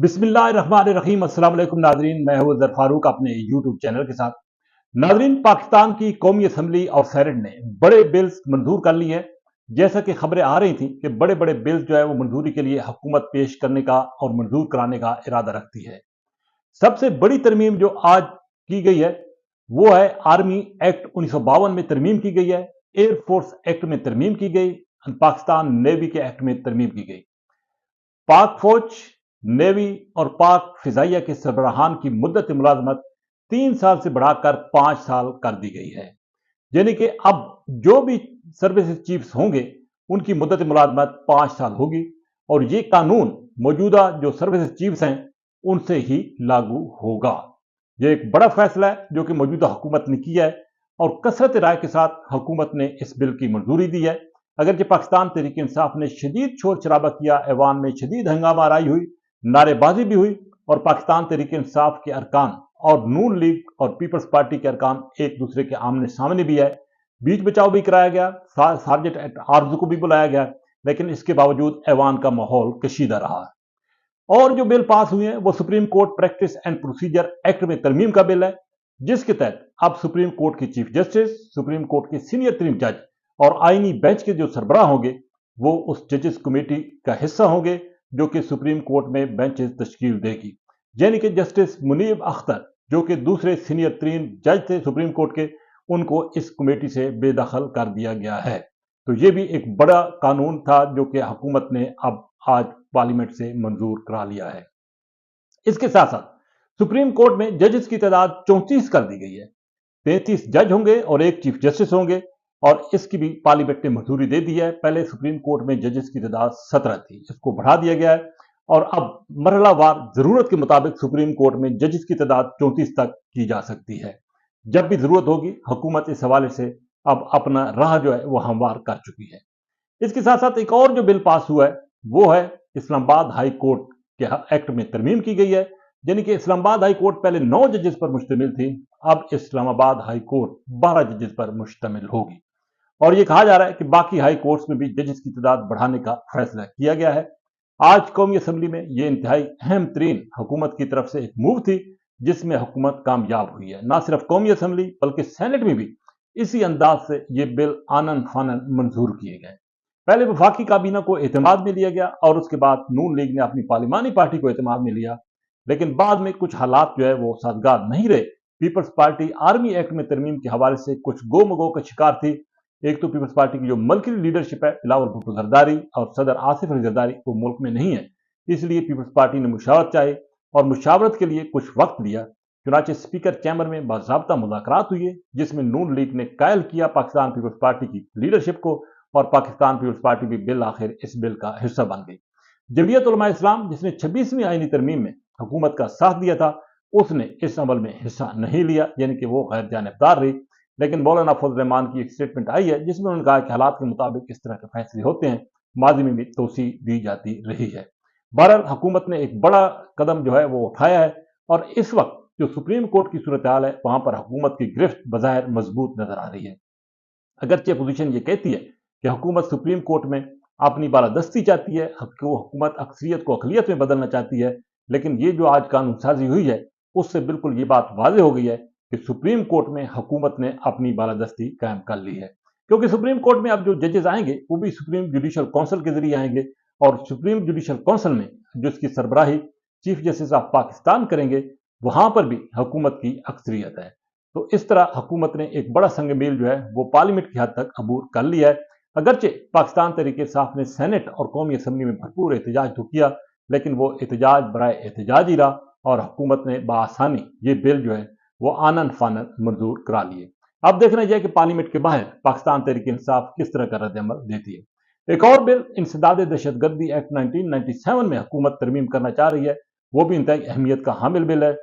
बिस्मिल्लाहिर्रहमानिर्रहीम। अस्सलाम वालेकुम नाजरीन, मैं हूं अजहर फारूक अपने यूट्यूब चैनल के साथ। नाजरीन, पाकिस्तान की कौमी असम्बली और सेनेट ने बड़े बिल्स मंजूर कर लिए हैं। जैसा कि खबरें आ रही थी कि बड़े बड़े बिल्स जो है वो मंजूरी के लिए हुकूमत पेश करने का और मंजूर कराने का इरादा रखती है। सबसे बड़ी तरमीम जो आज की गई है वो है आर्मी एक्ट 1952 में तरमीम की गई है, एयरफोर्स एक्ट में तरमीम की गई, पाकिस्तान नेवी के एक्ट में तरमीम की गई। पाक फौज, नेवी और पाक फिजाइया के सरबराहान की मुद्दत मुलाजमत 3 साल से बढ़ाकर 5 साल कर दी गई है। यानी कि अब जो भी सर्विस चीफ्स होंगे उनकी मुद्दत मुलाजमत 5 साल होगी और ये कानून मौजूदा जो सर्विस चीफ्स हैं उनसे ही लागू होगा। ये एक बड़ा फैसला है जो कि मौजूदा हुकूमत ने किया है और कसरत राय के साथ हुकूमत ने इस बिल की मंजूरी दी है। अगरचे पाकिस्तान तहरीक इंसाफ ने शदीद शोर शराबा किया, ऐवान में शदीद हंगामा आराई हुई, नारेबाजी भी हुई और पाकिस्तान तहरीक इंसाफ के अरकान और नून लीग और पीपल्स पार्टी के अरकान एक दूसरे के आमने सामने भी है। बीच बचाव भी कराया गया, सार्जेंट एट आर्म्स को भी बुलाया गया, लेकिन इसके बावजूद ऐवान का माहौल कशीदा रहा। और जो बिल पास हुए हैं वो supreme court practice and procedure act में तरमीम का बिल है, जिसके तहत अब सुप्रीम कोर्ट के चीफ जस्टिस, सुप्रीम कोर्ट के सीनियर तरीन जज और आईनी बेंच के जो सरबराह होंगे वो उस जजेस कमेटी का हिस्सा होंगे जो कि सुप्रीम कोर्ट में बेंचेस तश्कील देगी। यानी कि जस्टिस मुनीब अख्तर जो कि दूसरे सीनियर तरीन जज थे सुप्रीम कोर्ट के, उनको इस कमेटी से बेदखल कर दिया गया है। तो ये भी एक बड़ा कानून था जो कि हुकूमत ने अब आज पार्लियामेंट से मंजूर करा लिया है। इसके साथ साथ सुप्रीम कोर्ट में जजेस की तादाद 34 कर दी गई है। 33 जज होंगे और एक चीफ जस्टिस होंगे और इसकी भी पार्लियामेंट ने मंजूरी दे दी है। पहले सुप्रीम कोर्ट में जजेस की तादाद 17 थी, इसको बढ़ा दिया गया है और अब मरहलावार जरूरत के मुताबिक सुप्रीम कोर्ट में जजेस की तादाद 34 तक की जा सकती है। जब भी जरूरत होगी हुकूमत इस हवाले से अब अपना राह जो है वो हमवार कर चुकी है। इसके साथ साथ एक और जो बिल पास हुआ है वो है इस्लामाबाद हाई कोर्ट के एक्ट में तरमीम की गई है। यानी कि इस्लामाबाद हाई कोर्ट पहले 9 जजेस पर मुश्तमिल थी, अब इस्लामाबाद हाई कोर्ट 12 जजेस पर मुश्तमिल होगी और यह कहा जा रहा है कि बाकी हाई कोर्ट्स में भी जजेस की तादाद बढ़ाने का फैसला किया गया है। आज कौमी असम्बली में यह इंतहाई अहम तरीन हुकूमत की तरफ से एक मूव थी जिसमें हुकूमत कामयाब हुई है। ना सिर्फ कौमी असम्बली बल्कि सेनेट में भी इसी अंदाज से यह बिल आनन फानन मंजूर किए गए। पहले वफाकी काबीना को एतमाद में लिया गया और उसके बाद नून लीग ने अपनी पार्लिमानी पार्टी को एतमाद में लिया, लेकिन बाद में कुछ हालात जो है वो साजगार नहीं रहे। पीपल्स पार्टी आर्मी एक्ट में तरमीम के हवाले से कुछ गो मगो का शिकार थी। एक तो पीपल्स पार्टी की जो मल्की लीडरशिप है बिलावल भुट्टो जरदारी और सदर आसिफ अली जरदारी वो मुल्क में नहीं है, इसलिए पीपल्स पार्टी ने मुशावरत चाही और मुशावरत के लिए कुछ वक्त लिया। चुनाचे स्पीकर चैम्बर में बाज़ाब्ता मुज़ाकरात हुए जिसमें नून लीग ने कायल किया पाकिस्तान पीपल्स पार्टी की लीडरशिप को और पाकिस्तान पीपल्स पार्टी भी बिल आखिर इस बिल का हिस्सा बन गई। जमीयत उलमा इस्लाम जिसने 26वीं आईनी तरमीम में हुकूमत का साथ दिया था उसने इस अमल में हिस्सा नहीं लिया, यानी कि वो गैर जानिबदार रही। लेकिन मौलाना फजल रहमान की एक स्टेटमेंट आई है जिसमें उन्होंने कहा कि हालात के मुताबिक इस तरह के फैसले होते हैं, माजी में भी तोसी दी जाती रही है। बहरहाल हुकूमत ने एक बड़ा कदम जो है वो उठाया है और इस वक्त जो सुप्रीम कोर्ट की सूरत हाल है वहां पर हुकूमत की गिरफ्त बज़ाहिर मजबूत नजर आ रही है। अगरचे अपोजिशन ये कहती है कि हुकूमत सुप्रीम कोर्ट में अपनी बालादस्ती चाहती है, हुकूमत अक्सरियत को अकलियत में बदलना चाहती है, लेकिन ये जो आज कानून साजी हुई है उससे बिल्कुल ये बात वाज़ेह हो गई है कि सुप्रीम कोर्ट में हुकूमत ने अपनी बालादस्ती कायम कर ली है। क्योंकि सुप्रीम कोर्ट में अब जो जजेस आएंगे वो भी सुप्रीम जुडिशल काउंसिल के जरिए आएंगे और सुप्रीम जुडिशल काउंसिल में जिसकी सरबराही चीफ जस्टिस ऑफ पाकिस्तान करेंगे वहां पर भी हुकूमत की अक्सरियत है। तो इस तरह हुकूमत ने एक बड़ा संग मील जो है वो पार्लियामेंट की हद तक अबूर कर लिया है। अगरचे पाकिस्तान तहरीक इंसाफ ने सेनेट और कौमी असम्बली में भरपूर एहतजाज तो किया, लेकिन वो एहतजाज बराए एहतजाज ही रहा और हुकूमत ने बासानी ये बिल जो है वो आनन फानन मंजूर करा लिए। अब देखना चाहिए कि पार्लियामेंट के बाहर पाकिस्तान तहरीक इंसाफ किस तरह का रद्द-ए-अमल देती है। एक और बिल इंसदाद दहशतगर्दी एक्ट 1997 में हुकूमत तरमीम करना चाह रही है, वो भी इंतहाई अहमियत का हामिल बिल है।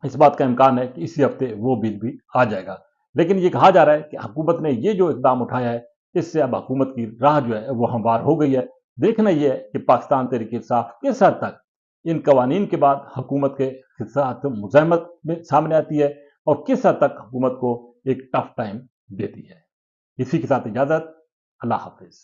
इस बात का इम्कान है कि इसी हफ्ते वो बिल भी आ जाएगा, लेकिन ये कहा जा रहा है कि हुकूमत ने ये जो इकदाम उठाया है इससे अब हुकूमत की राह जो है वो हमवार हो गई है। देखना यह है कि पाकिस्तान तहरीक इंसाफ किस हद तक इन कवानीन के बाद हुकूमत के साथ मुज़ाहमत में सामने आती है और किस हद तक हुकूमत को एक टफ टाइम देती है। इसी के साथ इजाजत, अल्लाह हाफिज।